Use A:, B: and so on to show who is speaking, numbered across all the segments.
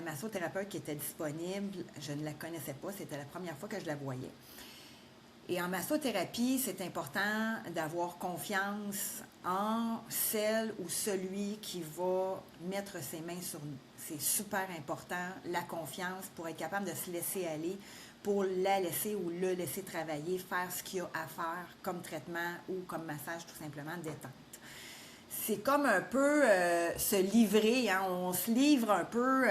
A: massothérapeute qui était disponible, je ne la connaissais pas, c'était la première fois que je la voyais. Et en massothérapie, c'est important d'avoir confiance en celle ou celui qui va mettre ses mains sur nous. C'est super important, la confiance, pour être capable de se laisser aller, pour la laisser ou le laisser travailler, faire ce qu'il y a à faire comme traitement ou comme massage tout simplement détente. C'est comme un peu se livrer, hein? On se livre un peu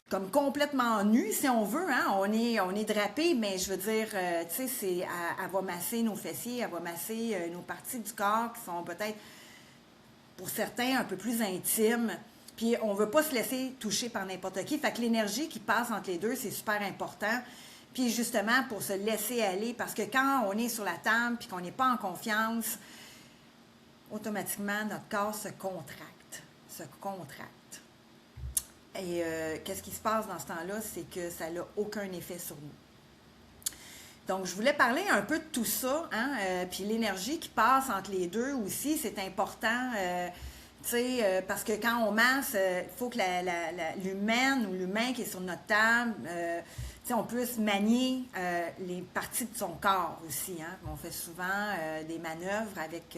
A: comme complètement nu, si on veut, hein? On est drapé, mais je veux dire, tu sais, elle va masser nos fessiers, elle va masser nos parties du corps qui sont peut-être, pour certains, un peu plus intimes. Puis on ne veut pas se laisser toucher par n'importe qui. Fait que l'énergie qui passe entre les deux, c'est super important. Puis justement, pour se laisser aller, parce que quand on est sur la table puis qu'on n'est pas en confiance, automatiquement, notre corps se contracte. Et qu'est-ce qui se passe dans ce temps-là? C'est que ça n'a aucun effet sur nous. Donc, je voulais parler un peu de tout ça, hein? Puis l'énergie qui passe entre les deux aussi, c'est important. Tu sais, parce que quand on masse, il faut que l'humaine ou l'humain qui est sur notre table, tu sais, on puisse manier les parties de son corps aussi. Hein? On fait souvent des manœuvres avec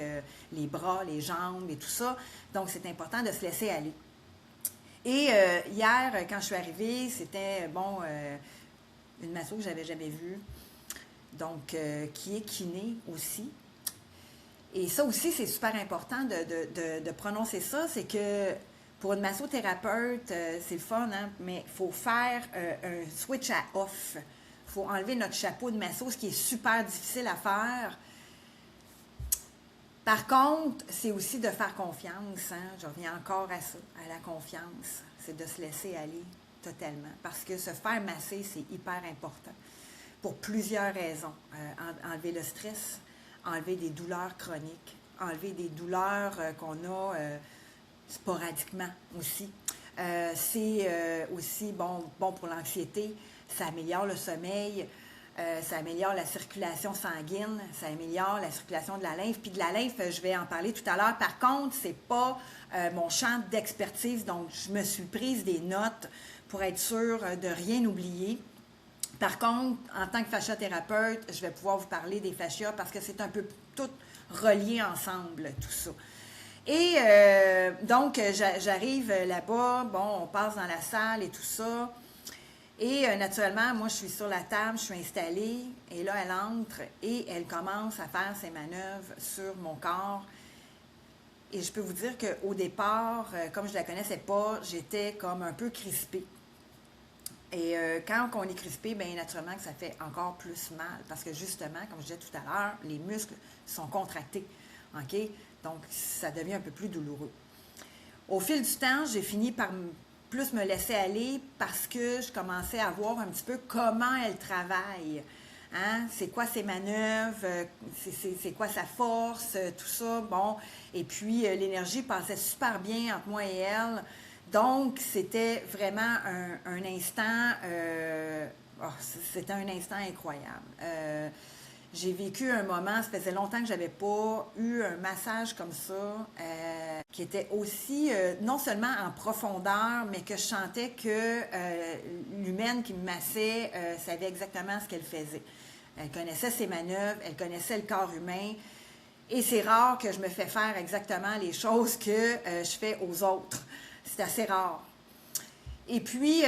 A: les bras, les jambes et tout ça. Donc, c'est important de se laisser aller. Et hier, quand je suis arrivée, c'était, bon, une masso que j'avais jamais vue. Donc, qui est kiné aussi. Et ça aussi, c'est super important de prononcer ça. C'est que pour une massothérapeute, c'est le fun, hein? Mais il faut faire un switch à off. Il faut enlever notre chapeau de masso, ce qui est super difficile à faire. Par contre, c'est aussi de faire confiance. Hein? Je reviens encore à ça, à la confiance. C'est de se laisser aller totalement. Parce que se faire masser, c'est hyper important. Pour plusieurs raisons. Enlever le stress, enlever des douleurs chroniques, enlever des douleurs qu'on a sporadiquement aussi. C'est aussi bon pour l'anxiété, ça améliore le sommeil, ça améliore la circulation sanguine, ça améliore la circulation de la lymphe. Puis de la lymphe, je vais en parler tout à l'heure. Par contre, c'est pas mon champ d'expertise, donc je me suis prise des notes pour être sûre de rien oublier. Par contre, en tant que fasciathérapeute, je vais pouvoir vous parler des fascias parce que c'est un peu tout relié ensemble, tout ça. Et donc, j'arrive là-bas, bon, on passe dans la salle et tout ça. Et naturellement, moi, je suis sur la table, je suis installée, et là, elle entre et elle commence à faire ses manœuvres sur mon corps. Et je peux vous dire qu'au départ, comme je ne la connaissais pas, j'étais comme un peu crispée. Et quand on est crispé, bien naturellement que ça fait encore plus mal parce que justement, comme je disais tout à l'heure, les muscles sont contractés. OK? Donc, ça devient un peu plus douloureux. Au fil du temps, j'ai fini par plus me laisser aller parce que je commençais à voir un petit peu comment elle travaille. Hein? C'est quoi ses manœuvres, c'est quoi sa force, tout ça. Bon, et puis l'énergie passait super bien entre moi et elle. Donc, c'était vraiment un instant, c'était un instant incroyable. J'ai vécu un moment, ça faisait longtemps que je n'avais pas eu un massage comme ça, qui était aussi, non seulement en profondeur, mais que je sentais que l'humaine qui me massait savait exactement ce qu'elle faisait. Elle connaissait ses manœuvres, elle connaissait le corps humain. Et c'est rare que je me fais faire exactement les choses que je fais aux autres. C'est assez rare. Et puis,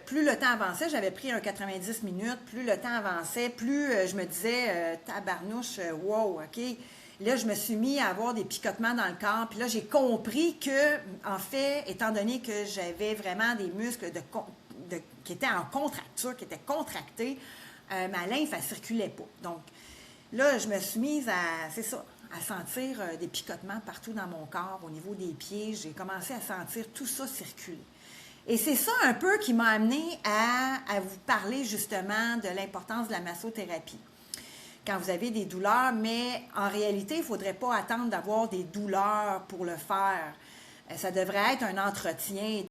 A: plus le temps avançait, j'avais pris un 90 minutes, plus le temps avançait, plus je me disais, tabarnouche, wow, OK. Là, je me suis mis à avoir des picotements dans le corps. Puis là, j'ai compris que, en fait, étant donné que j'avais vraiment des muscles qui étaient en contracture, qui étaient contractés, ma lymphe, elle ne circulait pas. Donc, là, je me suis mise à sentir des picotements partout dans mon corps, au niveau des pieds. J'ai commencé à sentir tout ça circuler. Et c'est ça un peu qui m'a amené à vous parler justement de l'importance de la massothérapie. Quand vous avez des douleurs, mais en réalité, il ne faudrait pas attendre d'avoir des douleurs pour le faire. Ça devrait être un entretien